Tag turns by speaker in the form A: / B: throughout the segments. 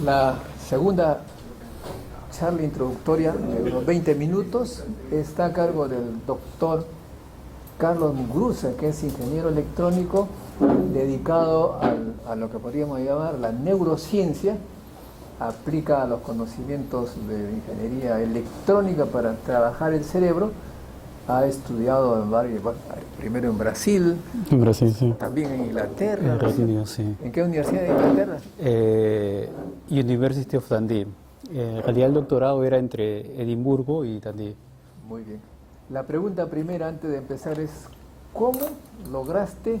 A: La segunda charla introductoria de unos 20 minutos está a cargo del doctor Carlos Muguruza, que es ingeniero electrónico dedicado a lo que podríamos llamar la neurociencia. Aplica los conocimientos de ingeniería electrónica para trabajar el cerebro. Ha estudiado en varios, primero en Brasil,
B: Sí.
A: también en Inglaterra.
B: En Reino Unido, sí.
A: ¿En qué universidad de Inglaterra?
B: University of Dundee. En realidad el doctorado era entre Edimburgo y Dundee.
A: Muy bien. La pregunta primera antes de empezar es, ¿cómo lograste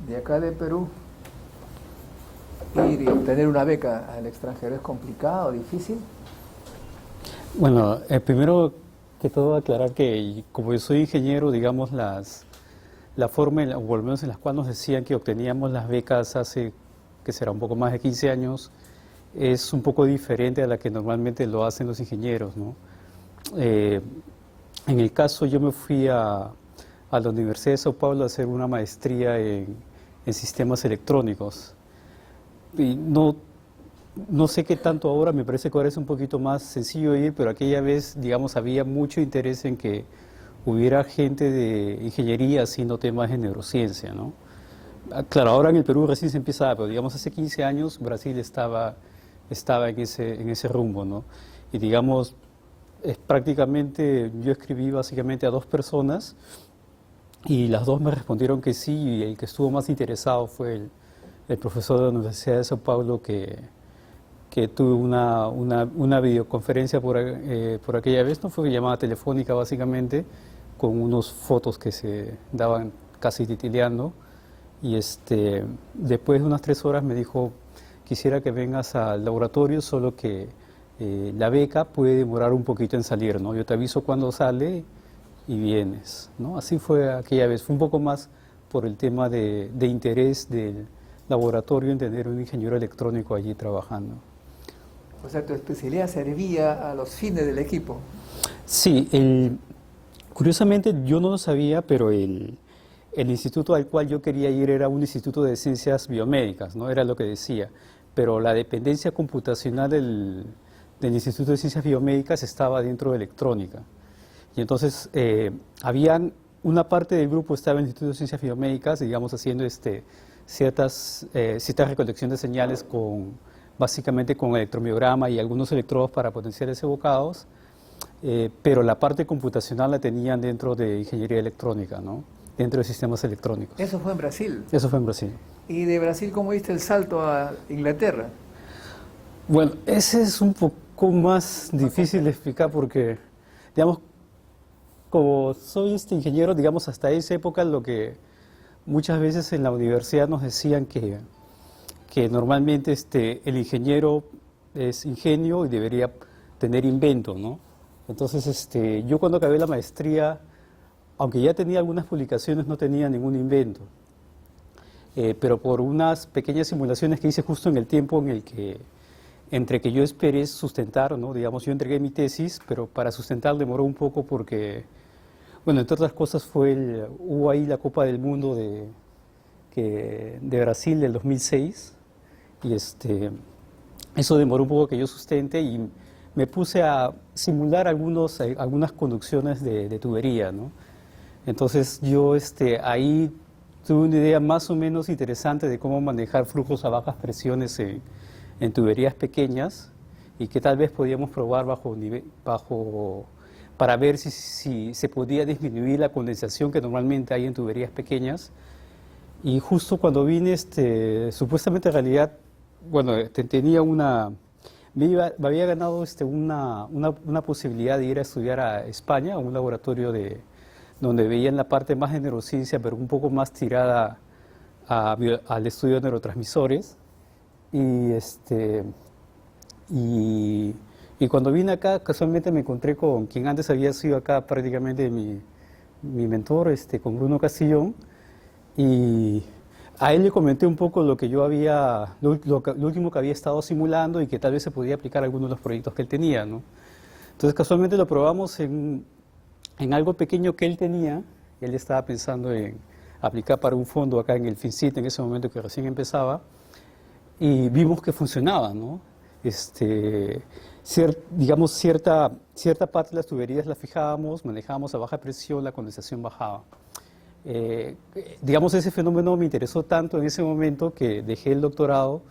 A: de acá de Perú ir y obtener una beca al extranjero? ¿Es complicado, difícil?
B: Bueno, primero que todo aclarar que como yo soy ingeniero, digamos, la forma, o al menos en las cuales nos decían que obteníamos las becas hace, que será un poco más de 15 años, es un poco diferente a la que normalmente lo hacen los ingenieros, ¿no? En el caso yo me fui a la Universidad de Sao Paulo a hacer una maestría en sistemas electrónicos. Y no sé qué tanto ahora, me parece que ahora es un poquito más sencillo ir, pero aquella vez, digamos, había mucho interés en que hubiera gente de ingeniería haciendo temas de neurociencia, ¿no? Claro, ahora en el Perú recién se empieza, pero digamos hace 15 años Brasil estaba en ese rumbo, ¿no? Y digamos, prácticamente yo escribí básicamente a 2 personas y las 2 me respondieron que sí, y el que estuvo más interesado fue el profesor de la Universidad de Sao Paulo que tuve una videoconferencia por aquella vez, no fue llamada telefónica básicamente, con unos fotos que se daban casi titileando, y después de unas 3 horas me dijo, quisiera que vengas al laboratorio, solo que la beca puede demorar un poquito en salir, ¿no? Yo te aviso cuando sale y vienes, ¿no? Así fue aquella vez, fue un poco más por el tema de interés del laboratorio en tener un ingeniero electrónico allí trabajando.
A: O sea, tu especialidad servía a los fines del equipo.
B: Sí, curiosamente yo no lo sabía, pero el instituto al cual yo quería ir era un instituto de ciencias biomédicas, ¿no? Era lo que decía, pero la dependencia computacional del Instituto de Ciencias Biomédicas estaba dentro de electrónica. Y entonces, habían una parte del grupo estaba en el Instituto de Ciencias Biomédicas, digamos, haciendo ciertas recolección de señales básicamente con electromiograma y algunos electrodos para potenciales evocados, pero la parte computacional la tenían dentro de ingeniería electrónica, ¿no? Dentro de sistemas electrónicos.
A: ¿Eso fue en Brasil?
B: Eso fue en Brasil.
A: ¿Y de Brasil cómo diste el salto a Inglaterra?
B: Bueno, ese es un poco más difícil de explicar porque, digamos, como soy ingeniero, digamos, hasta esa época lo que muchas veces en la universidad nos decían que normalmente el ingeniero es ingenio y debería tener invento, ¿no? Entonces, yo cuando acabé la maestría, aunque ya tenía algunas publicaciones, no tenía ningún invento. Pero por unas pequeñas simulaciones que hice justo en el tiempo entre que yo esperé sustentar, ¿no? Digamos, yo entregué mi tesis, pero para sustentar demoró un poco porque, bueno, entre otras cosas hubo ahí la Copa del Mundo de Brasil del 2006, y eso demoró un poco que yo sustente y me puse a simular algunas conducciones de tubería, ¿no? Entonces yo ahí tuve una idea más o menos interesante de cómo manejar flujos a bajas presiones en tuberías pequeñas y que tal vez podíamos probar para ver si se podía disminuir la condensación que normalmente hay en tuberías pequeñas. Y justo cuando vine, supuestamente en realidad, bueno, me había ganado una posibilidad de ir a estudiar a España, a un laboratorio donde veían la parte más de neurociencia, pero un poco más tirada al estudio de neurotransmisores. Y cuando vine acá, casualmente me encontré con quien antes había sido acá prácticamente mi mentor, con Bruno Castillón, y a él le comenté un poco lo que yo lo último que había estado simulando y que tal vez se podía aplicar a algunos de los proyectos que él tenía, ¿no? Entonces casualmente lo probamos en algo pequeño que él tenía. Él estaba pensando en aplicar para un fondo acá en el FinCit en ese momento que recién empezaba, y vimos que funcionaba, ¿no? digamos, cierta parte de las tuberías las fijábamos, manejábamos a baja presión, la condensación bajaba. Digamos, ese fenómeno me interesó tanto en ese momento que dejé el doctorado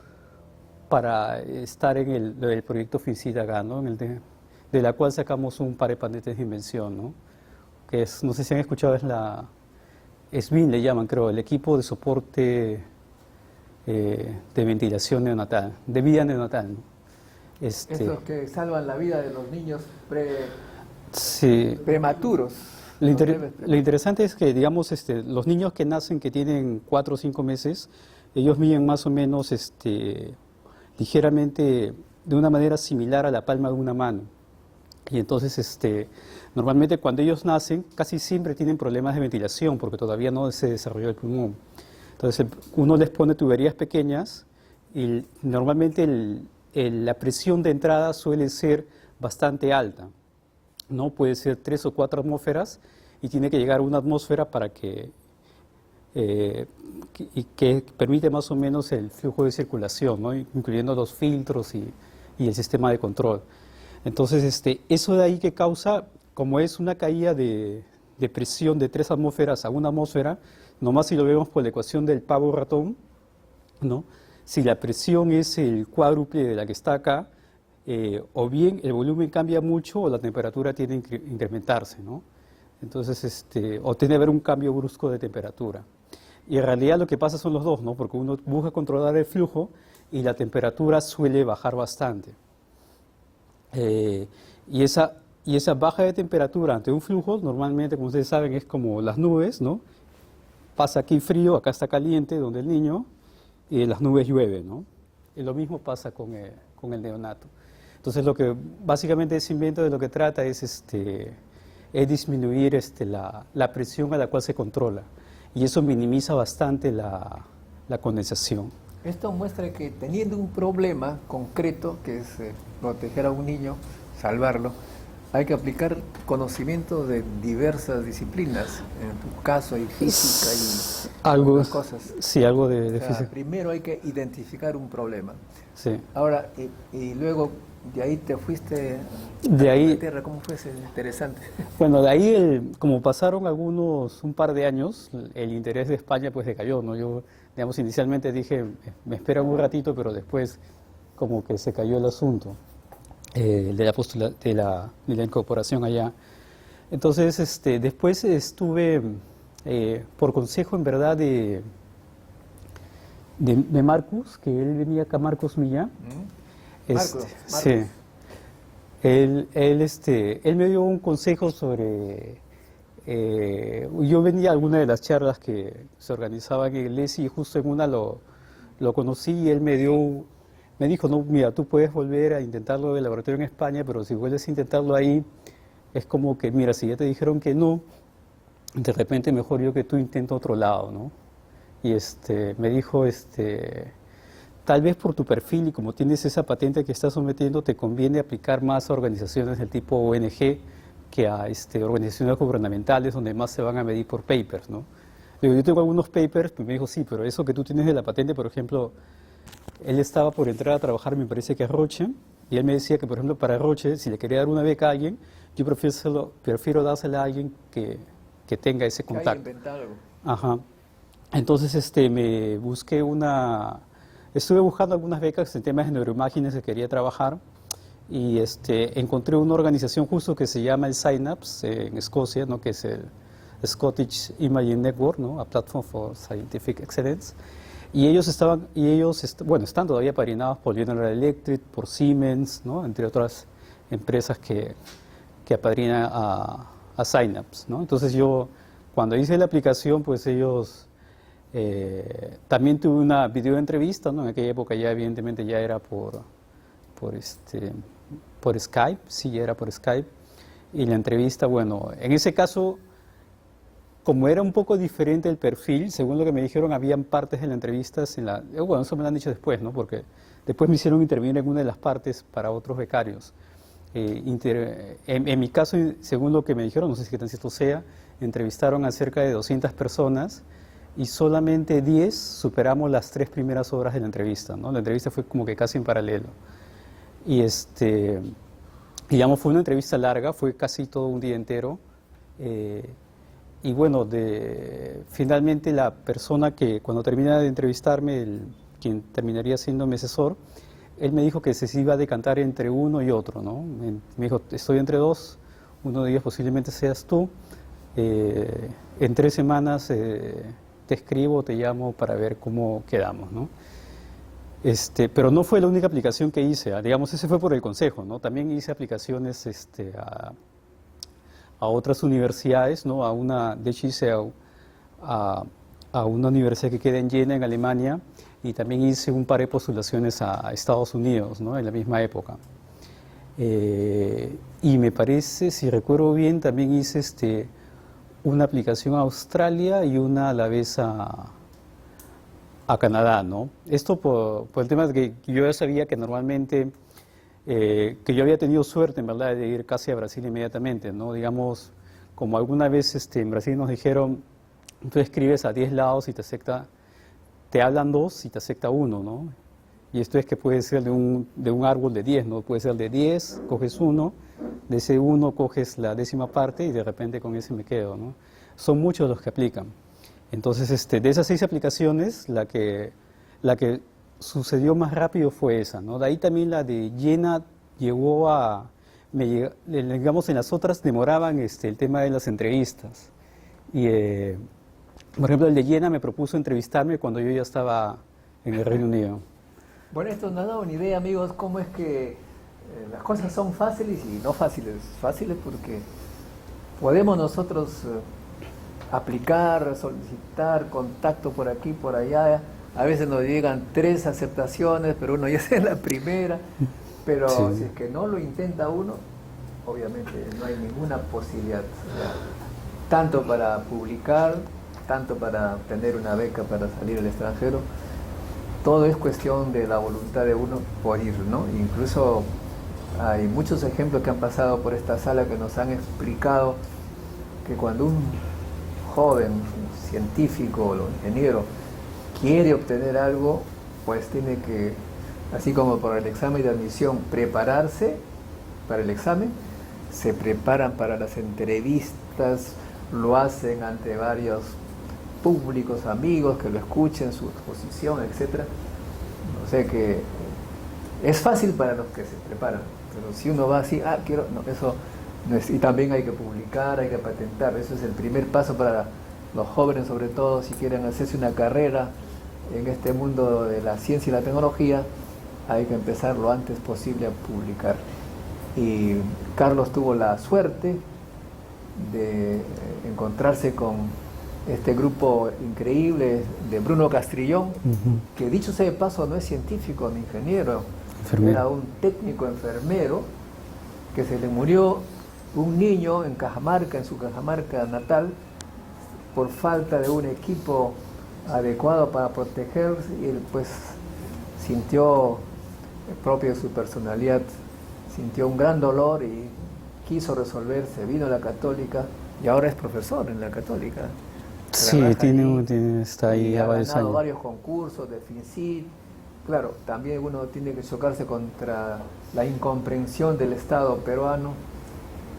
B: para estar en el proyecto FINCIT acá, ¿no? De la cual sacamos un par de patentes de invención, ¿no? Que es, no sé si han escuchado, es SBIN, le llaman, creo, el equipo de soporte de ventilación neonatal, de vida neonatal, ¿no?
A: Estos que salvan la vida de los niños
B: sí.
A: prematuros.
B: Lo interesante es que, digamos, los niños que nacen, que tienen 4 o 5 meses, ellos miden más o menos ligeramente, de una manera similar a la palma de una mano. Y entonces, normalmente cuando ellos nacen, casi siempre tienen problemas de ventilación, porque todavía no se desarrolló el pulmón. Entonces, uno les pone tuberías pequeñas y normalmente la presión de entrada suele ser bastante alta, ¿no? Puede ser 3 o 4 atmósferas y tiene que llegar a una atmósfera para que permite más o menos el flujo de circulación, ¿no? Incluyendo los filtros y el sistema de control. Entonces, eso de ahí que causa, como es una caída de presión de 3 atmósferas a 1 atmósfera, nomás si lo vemos por la ecuación del pavo ratón, ¿no? Si la presión es el cuádruple de la que está acá, o bien el volumen cambia mucho o la temperatura tiende a incrementarse, ¿no? Entonces, o tiene que haber un cambio brusco de temperatura. Y en realidad lo que pasa son los dos, ¿no? Porque uno busca controlar el flujo y la temperatura suele bajar bastante. Y esa baja de temperatura ante un flujo, normalmente, como ustedes saben, es como las nubes, ¿no? Pasa aquí frío, acá está caliente, donde el niño, y en las nubes llueve, ¿no? Y lo mismo pasa con el neonato. Entonces, básicamente ese invento de lo que trata es disminuir la presión a la cual se controla. Y eso minimiza bastante la condensación.
A: Esto muestra que teniendo un problema concreto, que es proteger a un niño, salvarlo, hay que aplicar conocimiento de diversas disciplinas. En tu caso hay física y otras cosas.
B: Sí, algo de física.
A: Primero hay que identificar un problema.
B: Sí.
A: Ahora, y luego de ahí te fuiste
B: de
A: a
B: ahí,
A: Inglaterra. ¿Cómo fue ese? Interesante.
B: Bueno, de ahí, como pasaron un par de años, el interés de España pues decayó, ¿no? Yo, digamos, inicialmente dije, me esperan un ratito, pero después como que se cayó el asunto de la incorporación allá. Entonces, después estuve, por consejo en verdad de Marcus, que él venía acá, Marcus Millán.
A: Marcos.
B: Sí. Él me dio un consejo sobre... yo venía a alguna de las charlas que se organizaban en el ESI y justo en una lo conocí y él me dijo, no, mira, tú puedes volver a intentarlo del laboratorio en España, pero si vuelves a intentarlo ahí, es como que, mira, si ya te dijeron que no, de repente mejor yo que tú intento otro lado, ¿no? Y me dijo, tal vez por tu perfil y como tienes esa patente que estás sometiendo, te conviene aplicar más a organizaciones del tipo ONG que a organizaciones gubernamentales donde más se van a medir por papers, ¿no? Digo, yo tengo algunos papers, pues me dijo, sí, pero eso que tú tienes de la patente, por ejemplo, él estaba por entrar a trabajar, me parece que a Roche, y él me decía que, por ejemplo, para Roche, si le quería dar una beca a alguien, yo prefiero dársela a alguien que tenga ese contacto.
A: Que haya inventado algo.
B: Ajá. Entonces, me busqué estuve buscando algunas becas en temas de neuroimágenes que quería trabajar y encontré una organización justo que se llama el Synapse en Escocia, ¿no? Que es el Scottish Imaging Network, ¿no? A Platform for Scientific Excellence. Y ellos están todavía apadrinados por General Electric, por Siemens, ¿no? Entre otras empresas que apadrinan a Synapse, ¿no? Entonces yo, cuando hice la aplicación, pues ellos... también tuve una videoentrevista, ¿no? En aquella época ya evidentemente ya era por Skype, sí, ya era por Skype. Y la entrevista, bueno, en ese caso, como era un poco diferente el perfil, según lo que me dijeron, habían partes de la entrevista, bueno, eso me lo han dicho después, ¿no? Porque después me hicieron intervenir en una de las partes para otros becarios. En mi caso, según lo que me dijeron, no sé si qué tan cierto sea, entrevistaron a cerca de 200 personas, y solamente 10 superamos las 3 primeras horas de la entrevista, ¿no? La entrevista fue como que casi en paralelo. Y digamos, fue una entrevista larga, fue casi todo un día entero. Y bueno, finalmente la persona que cuando termina de entrevistarme, quien terminaría siendo mi asesor, él me dijo que se iba a decantar entre uno y otro, ¿no? Me dijo, estoy entre dos, uno de ellos posiblemente seas tú. En 3 semanas te escribo, te llamo para ver cómo quedamos, ¿no? Pero no fue la única aplicación que hice, digamos, ese fue por el consejo, ¿no? También hice aplicaciones a otras universidades, ¿no? De hecho hice a una universidad que queda en Jena, en Alemania, y también hice un par de postulaciones a Estados Unidos, ¿no? En la misma época. Y me parece, si recuerdo bien, también hice una aplicación a Australia y una a la vez a Canadá, ¿no? Esto por el tema de que yo ya sabía que normalmente, que yo había tenido suerte, en verdad, de ir casi a Brasil inmediatamente, ¿no? Digamos, como alguna vez en Brasil nos dijeron, tú escribes a 10 lados y te hablan 2 y te acepta 1, ¿no? Y esto es que puede ser de un árbol de 10, ¿no? Puede ser de 10, coges 1, de ese 1 coges la 10ª parte y de repente con ese me quedo, ¿no? Son muchos los que aplican. Entonces, de esas 6 aplicaciones, la que sucedió más rápido fue esa, ¿no? De ahí también la de Jena llegó digamos, en las otras demoraban el tema de las entrevistas. Y, por ejemplo, el de Jena me propuso entrevistarme cuando yo ya estaba en el Reino Unido.
A: Bueno, esto nos ha dado una idea, amigos, cómo es que las cosas son fáciles y no fáciles. Fáciles porque podemos nosotros aplicar, solicitar contacto por aquí, por allá. A veces nos llegan 3 aceptaciones, pero uno ya es la primera. Pero
B: sí.
A: Si es que no lo intenta uno, obviamente no hay ninguna posibilidad. Tanto para publicar, tanto para obtener una beca para salir al extranjero. Todo es cuestión de la voluntad de uno por ir, ¿no? Incluso hay muchos ejemplos que han pasado por esta sala que nos han explicado que cuando un joven, un científico o un ingeniero quiere obtener algo, pues tiene que, así como por el examen de admisión, prepararse para el examen, se preparan para las entrevistas, lo hacen ante varios públicos, amigos que lo escuchen, su exposición, etc. O sea que es fácil para los que se preparan, pero si uno va así, quiero, no, eso no es, y también hay que publicar, hay que patentar, eso es el primer paso para los jóvenes, sobre todo si quieren hacerse una carrera en este mundo de la ciencia y la tecnología, hay que empezar lo antes posible a publicar. Y Carlos tuvo la suerte de encontrarse con este grupo increíble de Bruno Castrillón, que dicho sea de paso no es científico ni ingeniero, era un técnico enfermero, que se le murió un niño en Cajamarca, en su Cajamarca natal, por falta de un equipo adecuado para protegerse, y él pues sintió, propio de su personalidad, sintió un gran dolor y quiso resolverse, vino a la Católica y ahora es profesor en la Católica.
B: Sí, está ahí
A: ha
B: varios
A: ganado
B: años.
A: varios concursos de FINCIT. Claro, también uno tiene que chocarse contra la incomprensión del Estado peruano,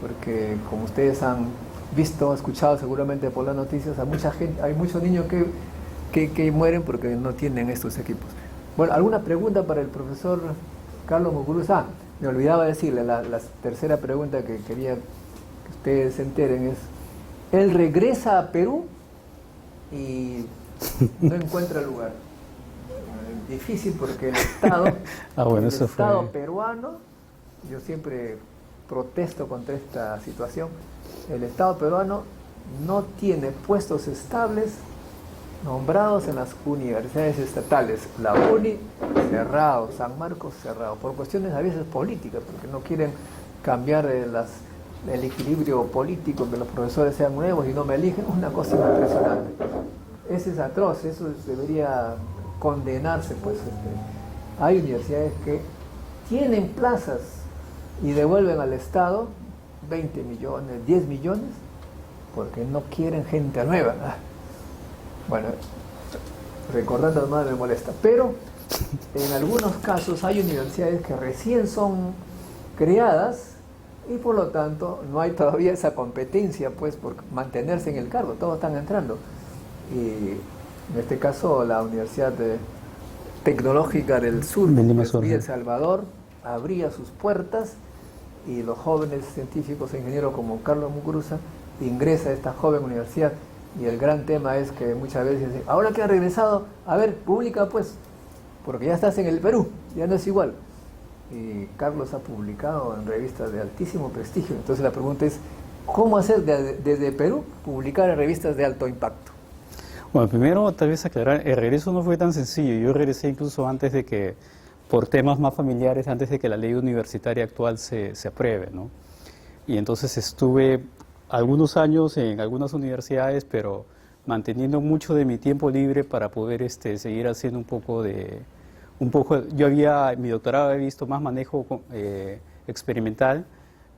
A: porque como ustedes han visto, escuchado seguramente por las noticias, hay muchos niños que mueren porque no tienen estos equipos. Bueno, ¿alguna pregunta para el profesor Carlos Muguruza? Me olvidaba decirle, la tercera pregunta que quería que ustedes se enteren es, él regresa a Perú y no encuentra lugar. Difícil porque el Estado,
B: Bueno,
A: el
B: eso
A: Estado
B: fue
A: peruano, yo siempre protesto contra esta situación, el Estado peruano no tiene puestos estables nombrados en las universidades estatales. La UNI cerrado, San Marcos cerrado, por cuestiones a veces políticas, porque no quieren cambiar el equilibrio político, que los profesores sean nuevos y no me eligen, una cosa impresionante. Ese es atroz, eso debería condenarse, pues. Hay universidades que tienen plazas y devuelven al Estado 20 millones, 10 millones, porque no quieren gente nueva. Bueno, recordando más me molesta, pero En algunos casos hay universidades que recién son creadas y por lo tanto no hay todavía esa competencia pues por mantenerse en el cargo, todos están entrando. Y en este caso la Universidad Tecnológica del Sur
B: De Lima
A: de
B: Sur,
A: El
B: sí.
A: Salvador abría sus puertas y los jóvenes científicos e ingenieros como Carlos Muguruza ingresa a esta joven universidad. Y el gran tema es que muchas veces dicen, ahora que ha regresado, a ver, publica pues, porque ya estás en el Perú, ya no es igual. Y Carlos ha publicado en revistas de altísimo prestigio. Entonces la pregunta es, ¿cómo hacer desde Perú publicar en revistas de alto impacto?
B: Bueno, primero tal vez aclarar, el regreso no fue tan sencillo. Yo regresé incluso antes de que, por temas más familiares, antes de que la ley universitaria actual se apruebe, ¿no? Y entonces estuve algunos años en algunas universidades, pero manteniendo mucho de mi tiempo libre para poder seguir haciendo yo mi doctorado había visto más manejo experimental,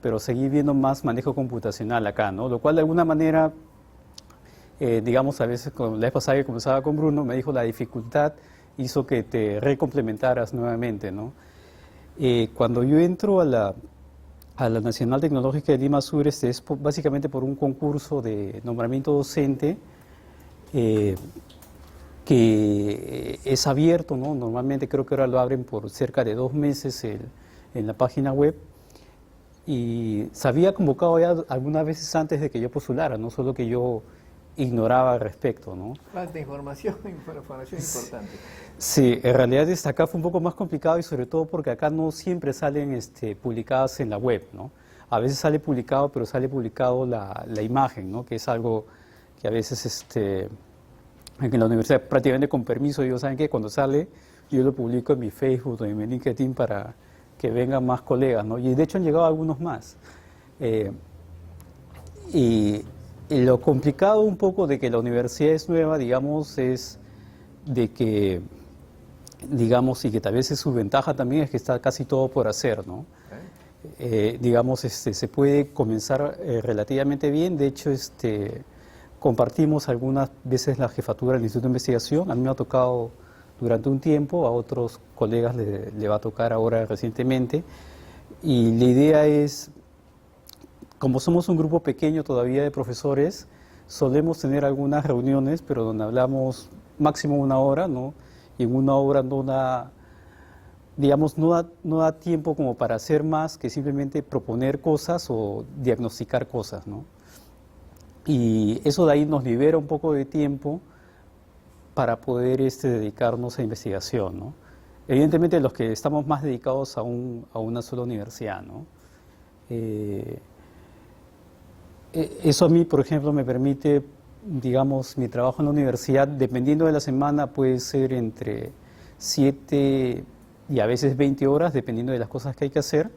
B: pero seguí viendo más manejo computacional acá, ¿no? Lo cual de alguna manera, digamos, a veces, la vez pasada que conversaba con Bruno, me dijo la dificultad hizo que te recomplementaras nuevamente, ¿no? Cuando yo entro a la Nacional Tecnológica de Lima Sur, es básicamente por un concurso de nombramiento docente que es abierto, ¿no? Normalmente creo que ahora lo abren por cerca de 2 meses en la página web, y se había convocado ya algunas veces antes de que yo postulara, no solo que yo ignoraba al respecto, ¿no?
A: Falta información, información importante.
B: Sí, en realidad acá fue un poco más complicado y sobre todo porque acá no siempre salen publicadas en la web, ¿no? A veces sale publicado, pero sale publicado la imagen, ¿no? Que es algo que a veces en la universidad prácticamente con permiso, ellos saben que cuando sale yo lo publico en mi Facebook o en mi LinkedIn para que vengan más colegas, ¿no? Y de hecho han llegado algunos más. Y lo complicado un poco de que la universidad es nueva, digamos, es de que, digamos, y que tal vez es su ventaja también, es que está casi todo por hacer, ¿no? Digamos, se puede comenzar relativamente bien. De hecho, compartimos algunas veces la jefatura del Instituto de Investigación. A mí me ha tocado durante un tiempo, a otros colegas le va a tocar ahora recientemente. Y la idea es, como somos un grupo pequeño todavía de profesores, solemos tener algunas reuniones, pero donde hablamos máximo 1 hora, ¿no? Y en 1 hora digamos, no da tiempo como para hacer más que simplemente proponer cosas o diagnosticar cosas, ¿no? Y eso de ahí nos libera un poco de tiempo para poder dedicarnos a investigación, ¿no? Evidentemente los que estamos más dedicados a una sola universidad, ¿no? Eso a mí, por ejemplo, me permite, digamos, mi trabajo en la universidad, dependiendo de la semana, puede ser entre 7 y a veces 20 horas, dependiendo de las cosas que hay que hacer,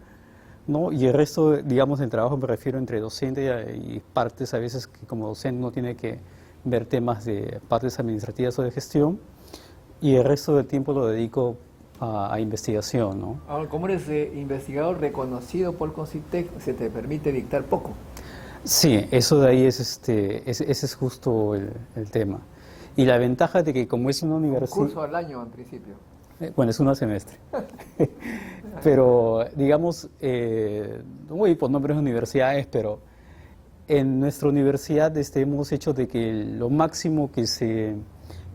B: ¿no? Y el resto, digamos, del trabajo me refiero entre docente y partes, a veces que como docente uno tiene que ver temas de partes administrativas o de gestión, y el resto del tiempo lo dedico a investigación, ¿no?
A: Ahora, como eres investigador reconocido por CONCITEC, se te permite dictar poco.
B: Sí, eso de ahí ese es justo el tema. Y la ventaja de que como es una
A: Un
B: universidad...
A: curso al año en principio.
B: Bueno, es un semestre. Pero, digamos, no voy por nombres de universidades, pero en nuestra universidad hemos hecho de que lo máximo que se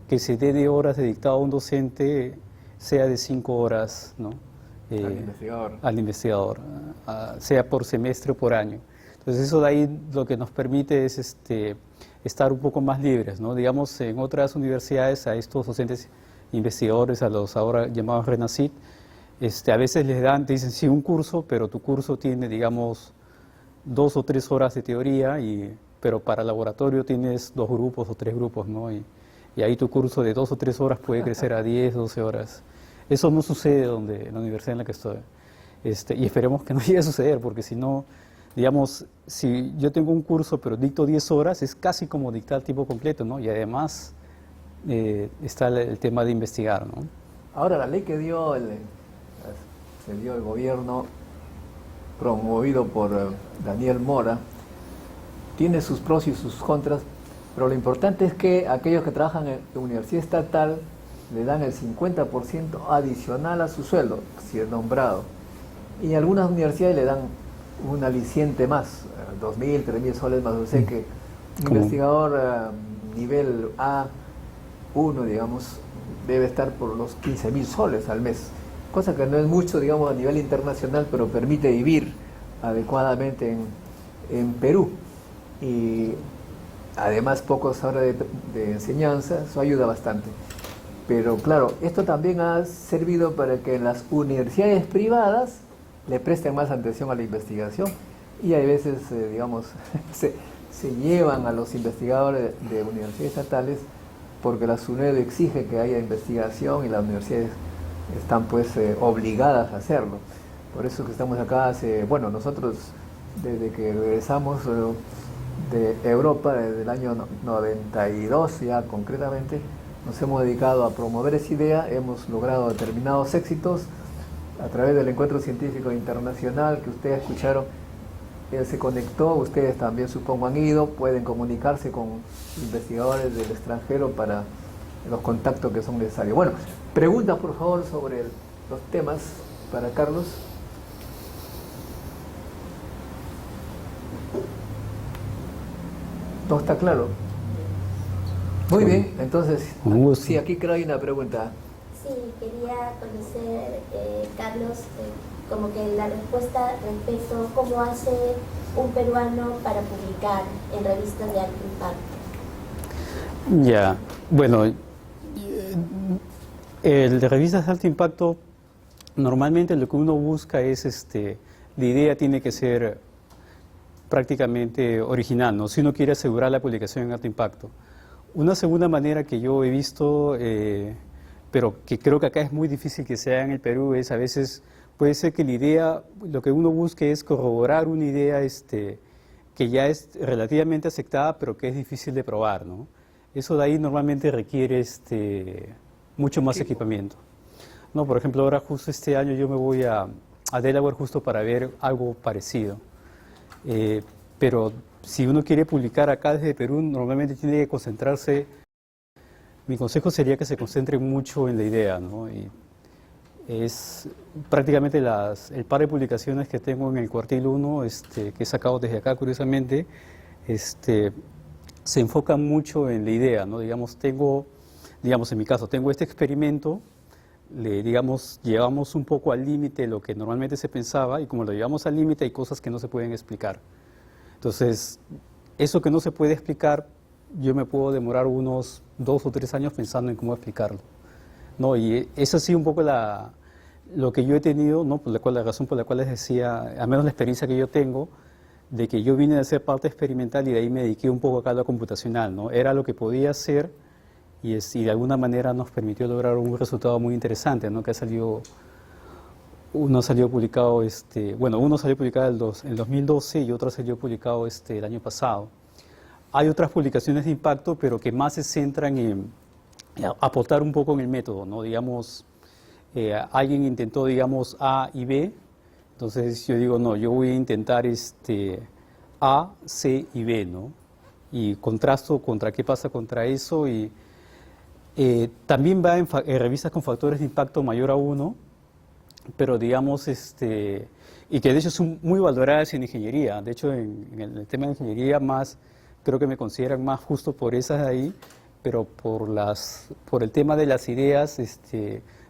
B: dé de horas de dictado a un docente sea de 5 horas, ¿no? Al investigador, sea por semestre o por año. Entonces eso de ahí lo que nos permite es estar un poco más libres, ¿no? Digamos, en otras universidades a estos docentes investigadores, a los ahora llamados RENACIT, a veces te dicen sí un curso, pero tu curso tiene, digamos, 2 o 3 horas de teoría, pero para laboratorio tienes 2 grupos o 3 grupos, ¿no? Y ahí tu curso de 2 o 3 horas puede crecer a 10, 12 horas. Eso no sucede en la universidad en la que estoy. Y esperemos que no llegue a suceder, porque si no, digamos, si yo tengo un curso pero dicto 10 horas, es casi como dictar tiempo completo, ¿no? Y además está el tema de investigar, ¿no?
A: Ahora, la ley que se dio el gobierno promovido por Daniel Mora tiene sus pros y sus contras, pero lo importante es que aquellos que trabajan en la universidad estatal le dan el 50% adicional a su sueldo, si es nombrado. Y algunas universidades le dan un aliciente más, 2.000, 3.000 soles más. O sea que un investigador nivel A1, digamos, debe estar por los 15.000 soles al mes, cosa que no es mucho, digamos, a nivel internacional, pero permite vivir adecuadamente en Perú. Y además pocas horas de enseñanza, eso ayuda bastante. Pero claro, esto también ha servido para que en las universidades privadas le presten más atención a la investigación, y hay veces, digamos, se llevan a los investigadores de universidades estatales porque la SUNED exige que haya investigación y las universidades están pues obligadas a hacerlo. Por eso que estamos acá bueno, nosotros desde que regresamos de Europa, desde el año 92 ya concretamente, nos hemos dedicado a promover esa idea, hemos logrado determinados éxitos a través del Encuentro Científico Internacional que ustedes escucharon. Él se conectó, ustedes también supongo han ido, pueden comunicarse con investigadores del extranjero para los contactos que son necesarios. Bueno, preguntas por favor sobre los temas para Carlos. ¿Todo está claro? Muy bien, entonces, sí, aquí creo hay una pregunta.
C: Sí, quería conocer, Carlos, como que la respuesta respecto a cómo hace un peruano para publicar en revistas de alto impacto.
B: Ya, bueno, el de revistas de alto impacto, normalmente lo que uno busca es, la idea tiene que ser prácticamente original, ¿no? Si uno quiere asegurar la publicación en alto impacto. Una segunda manera que yo he visto, pero que creo que acá es muy difícil que sea en el Perú, es a veces puede ser que la idea, lo que uno busque es corroborar una idea que ya es relativamente aceptada, pero que es difícil de probar, ¿no? Eso de ahí normalmente requiere mucho más equipamiento. No, por ejemplo, ahora justo este año yo me voy a Delaware justo para ver algo parecido. Pero si uno quiere publicar acá desde Perú, normalmente tiene que concentrarse. Mi consejo sería que se concentre mucho en la idea, ¿no? Y es prácticamente el par de publicaciones que tengo en el cuartil 1, que he sacado desde acá, curiosamente, se enfocan mucho en la idea, ¿no? Digamos, en mi caso, tengo este experimento, llevamos un poco al límite lo que normalmente se pensaba, y como lo llevamos al límite hay cosas que no se pueden explicar. Entonces, eso que no se puede explicar, yo me puedo demorar unos 2 o 3 años pensando en cómo explicarlo, ¿no? Y esa ha sido un poco lo que yo he tenido, ¿no? La razón por la cual les decía, al menos la experiencia que yo tengo, de que yo vine a hacer parte experimental y de ahí me dediqué un poco acá a lo computacional, ¿no? Era lo que podía hacer y de alguna manera nos permitió lograr un resultado muy interesante, ¿no? Uno salió publicado en 2012 y otro salió publicado el año pasado. Hay otras publicaciones de impacto, pero que más se centran en aportar un poco en el método, ¿no? Digamos, alguien intentó, digamos, A y B, entonces yo digo, no, yo voy a intentar A, C y B, ¿no? Y contrasto contra qué pasa contra eso, y también va en revistas con factores de impacto mayor a 1, pero digamos, y que de hecho son muy valoradas en ingeniería. De hecho, en el tema de ingeniería creo que me consideran más justo por esas de ahí, pero por el tema de las ideas,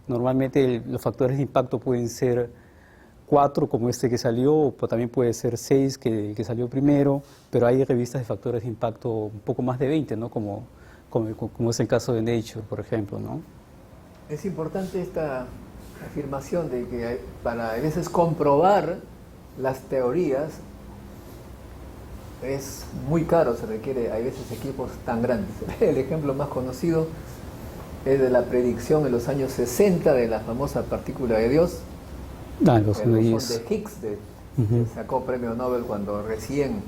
B: normalmente los factores de impacto pueden ser 4, como que salió, o también puede ser 6, que salió primero, pero hay revistas de factores de impacto un poco más de 20, ¿no? Como es el caso de Nature, por ejemplo, ¿no?
A: Es importante esta afirmación de que para a veces comprobar las teorías es muy caro, se requiere, hay veces equipos tan grandes. El ejemplo más conocido es de la predicción en los años 60 de la famosa partícula de Dios, el bosón de Higgs, que sacó premio Nobel cuando recién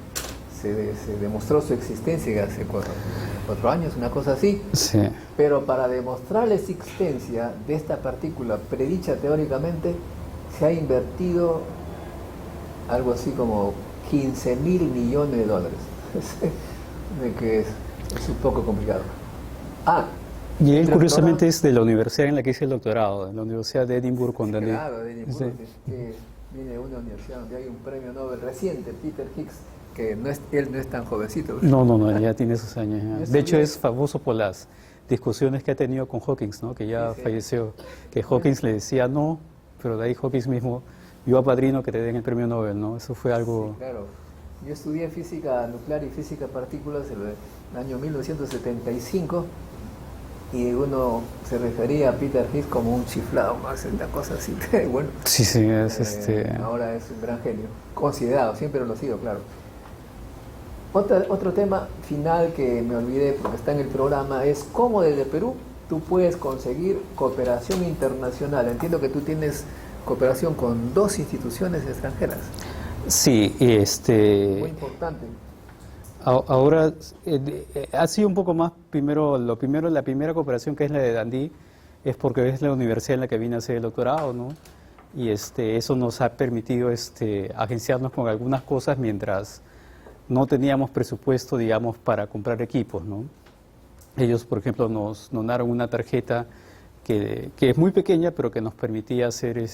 A: se demostró su existencia, hace 4 años, una cosa así.
B: Sí.
A: Pero para demostrar la existencia de esta partícula predicha teóricamente, se ha invertido algo así como 15.000 millones de dólares. De que es un poco complicado.
B: Y él curiosamente es de la universidad en la que hice el doctorado, en la Universidad de Edimburgo con Dundee.
A: Claro, de Edimburgo,
B: Sí.
A: que viene de una universidad donde hay un premio Nobel reciente, Peter Higgs, que él no es tan jovencito.
B: No, ya tiene sus años. Ya.
A: Yo
B: De hecho
A: sabía-
B: es famoso por las discusiones que ha tenido con Hawkins, ¿no? Que ya
A: Sí.
B: falleció, que Hawkins le decía no, pero de ahí Hawkins mismo, yo apadrino que te den el premio Nobel, ¿no? Eso fue algo...
A: Sí, claro. Yo estudié física nuclear y física de partículas en el año 1975 y uno se refería a Peter Higgs como un chiflado más, una cosa así. Bueno,
B: Sí, es
A: ahora es un gran genio, considerado, siempre lo ha sido, claro. Otro tema final que me olvidé porque está en el programa es cómo desde Perú tú puedes conseguir cooperación internacional. Entiendo que tú tienes cooperación con 2 instituciones extranjeras,
B: Sí,
A: muy importante.
B: ahora ha sido un poco más, la primera cooperación que es la de Dundee, es porque es la universidad en la que vine a hacer el doctorado, ¿no? Y eso nos ha permitido agenciarnos con algunas cosas mientras no teníamos presupuesto, digamos, para comprar equipos, ¿no? Ellos, por ejemplo, nos donaron una tarjeta que es muy pequeña, pero que nos permitía hacer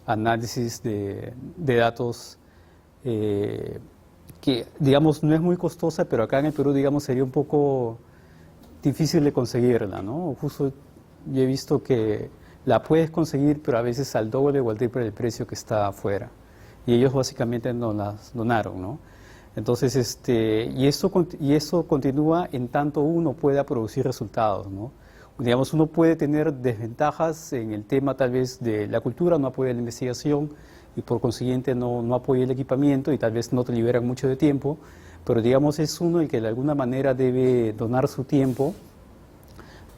B: análisis de datos que, digamos, no es muy costosa, pero acá en el Perú, digamos, sería un poco difícil de conseguirla, ¿no? Justo yo he visto que la puedes conseguir, pero a veces al doble o al triple del precio que está afuera. Y ellos básicamente nos las donaron, ¿no? Entonces, y eso continúa en tanto uno pueda producir resultados, ¿no? Digamos, uno puede tener desventajas en el tema tal vez de la cultura, no apoya la investigación y por consiguiente no apoya el equipamiento y tal vez no te liberan mucho de tiempo, pero digamos es uno el que de alguna manera debe donar su tiempo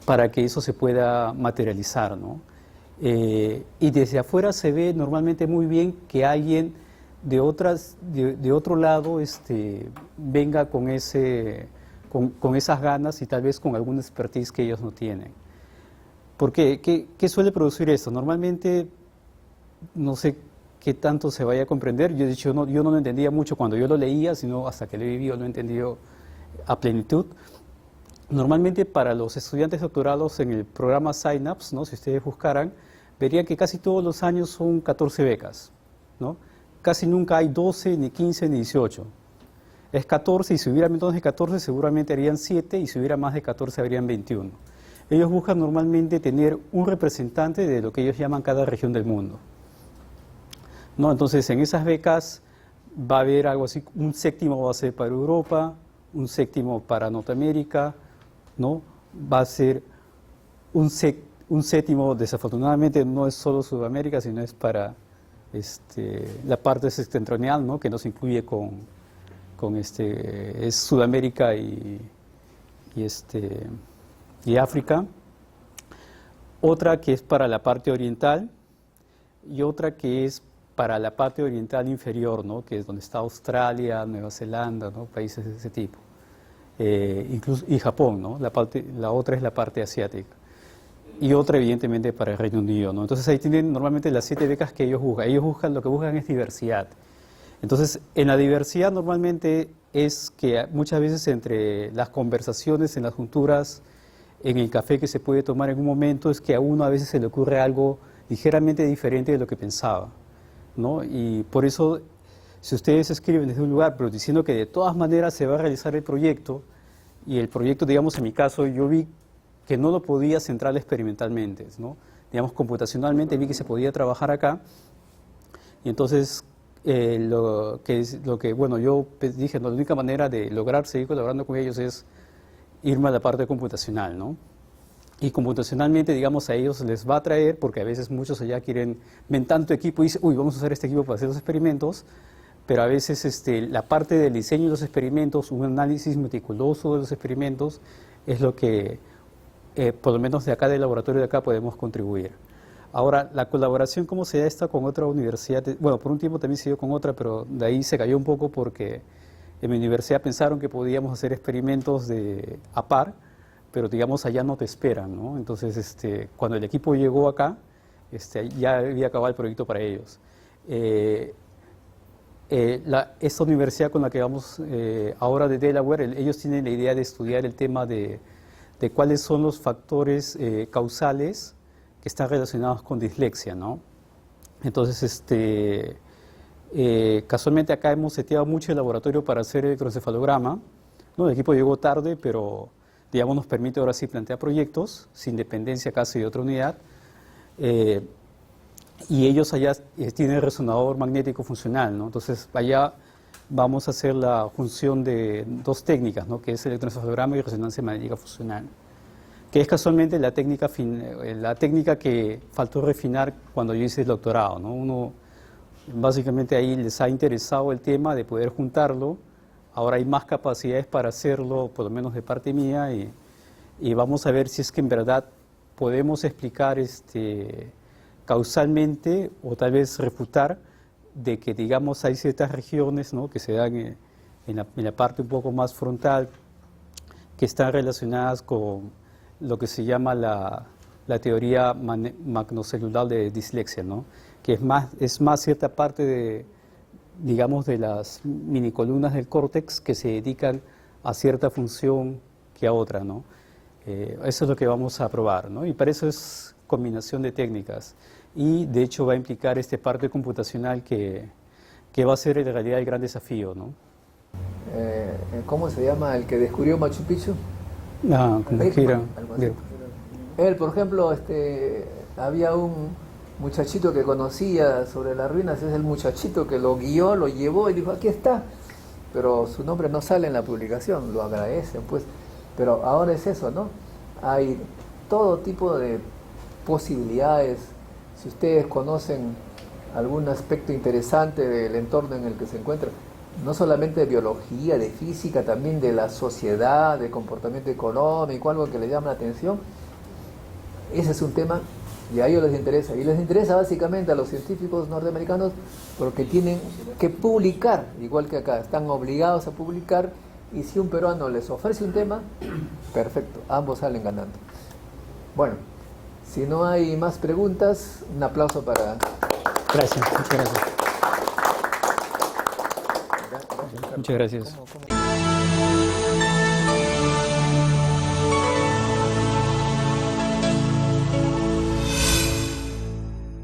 B: para que eso se pueda materializar, ¿no? Y desde afuera se ve normalmente muy bien que alguien de otro lado venga con esas ganas y tal vez con alguna expertise que ellos no tienen. ¿Por qué? ¿Qué suele producir esto? Normalmente, no sé qué tanto se vaya a comprender, yo no lo entendía mucho cuando yo lo leía, sino hasta que lo he vivido lo he entendido a plenitud. Normalmente para los estudiantes doctorados en el programa Synapse, ¿no? Si ustedes buscaran, verían que casi todos los años son 14 becas, ¿no? Casi nunca hay 12, ni 15, ni 18. Es 14 y si hubiera menos de 14 seguramente harían 7 y si hubiera más de 14 habrían 21. Ellos buscan normalmente tener un representante de lo que ellos llaman cada región del mundo, ¿no? Entonces en esas becas va a haber algo así, un séptimo va a ser para Europa, un séptimo para Norteamérica, ¿no? Va a ser un séptimo, desafortunadamente no es solo Sudamérica, sino es para la parte septentrional, ¿no? Que nos incluye es Sudamérica y África. Otra que es para la parte oriental y otra que es para la parte oriental inferior, ¿no? Que es donde está Australia, Nueva Zelanda, ¿no? Países de ese tipo. Incluso, y Japón, ¿no? La otra es la parte asiática. Y otra, evidentemente, para el Reino Unido, ¿no? Entonces, ahí tienen normalmente las 7 becas que ellos buscan. Lo que buscan es diversidad. Entonces, en la diversidad normalmente es que muchas veces entre las conversaciones, en las junturas, en el café que se puede tomar en un momento, es que a uno a veces se le ocurre algo ligeramente diferente de lo que pensaba, ¿no? Y por eso, si ustedes escriben desde un lugar, pero diciendo que de todas maneras se va a realizar el proyecto, y el proyecto, digamos, en mi caso, yo vi que no lo podía centrar experimentalmente, ¿no? Digamos, computacionalmente vi que se podía trabajar acá, y entonces yo dije, no, la única manera de lograr seguir colaborando con ellos es irme a la parte computacional, ¿no? Y computacionalmente, digamos, a ellos les va a atraer, porque a veces muchos allá ven tanto equipo y dicen, uy, vamos a usar este equipo para hacer los experimentos, pero a veces la parte del diseño de los experimentos, un análisis meticuloso de los experimentos, es lo que, por lo menos de acá del laboratorio de acá, podemos contribuir. Ahora, la colaboración, ¿cómo se da esta con otra universidad? Bueno, por un tiempo también se dio con otra, pero de ahí se cayó un poco porque en mi universidad pensaron que podíamos hacer experimentos a par, pero digamos allá no te esperan, ¿no? Entonces, cuando el equipo llegó acá, ya había acabado el proyecto para ellos. Esta universidad con la que vamos ahora de Delaware, ellos tienen la idea de estudiar el tema de de cuáles son los factores causales que están relacionados con dislexia, ¿no? Entonces, casualmente acá hemos seteado mucho el laboratorio para hacer el electroencefalograma, ¿no? El equipo llegó tarde, pero digamos nos permite ahora sí plantear proyectos sin dependencia casi de otra unidad. Y ellos allá tienen resonador magnético funcional, ¿no? Entonces allá vamos a hacer la función de dos técnicas, ¿no? Que es el electroencefalograma y resonancia magnética funcional, que es casualmente la técnica que faltó refinar cuando yo hice el doctorado, ¿no? Uno, básicamente ahí les ha interesado el tema de poder juntarlo, ahora hay más capacidades para hacerlo, por lo menos de parte mía, y vamos a ver si es que en verdad podemos explicar causalmente o tal vez refutar de que, digamos, hay ciertas regiones, ¿no? Que se dan en la parte un poco más frontal que están relacionadas con lo que se llama la teoría magnocelular de dislexia, ¿no? Que es más cierta parte de, digamos, de las minicolumnas del córtex que se dedican a cierta función que a otra, ¿no? Eso es lo que vamos a probar, ¿no? Y para eso es combinación de técnicas. Y de hecho va a implicar parte computacional que va a ser en realidad el gran desafío, ¿no?
A: ¿Cómo se llama el que descubrió Machu Picchu?
B: Como quiera.
A: Él, por ejemplo, había un muchachito que conocía sobre las ruinas, es el muchachito que lo guió, lo llevó y dijo, aquí está. Pero su nombre no sale en la publicación, lo agradecen, pues. Pero ahora es eso, ¿no? Hay todo tipo de posibilidades. Si ustedes conocen algún aspecto interesante del entorno en el que se encuentran, no solamente de biología, de física, también de la sociedad, de comportamiento económico, algo que les llama la atención, ese es un tema y a ellos les interesa. Y les interesa básicamente a los científicos norteamericanos porque tienen que publicar, igual que acá, están obligados a publicar, y si un peruano les ofrece un tema, perfecto, ambos salen ganando. Bueno, si no hay más preguntas, un aplauso para...
B: Gracias, muchas gracias. Muchas gracias.
A: ¿Cómo?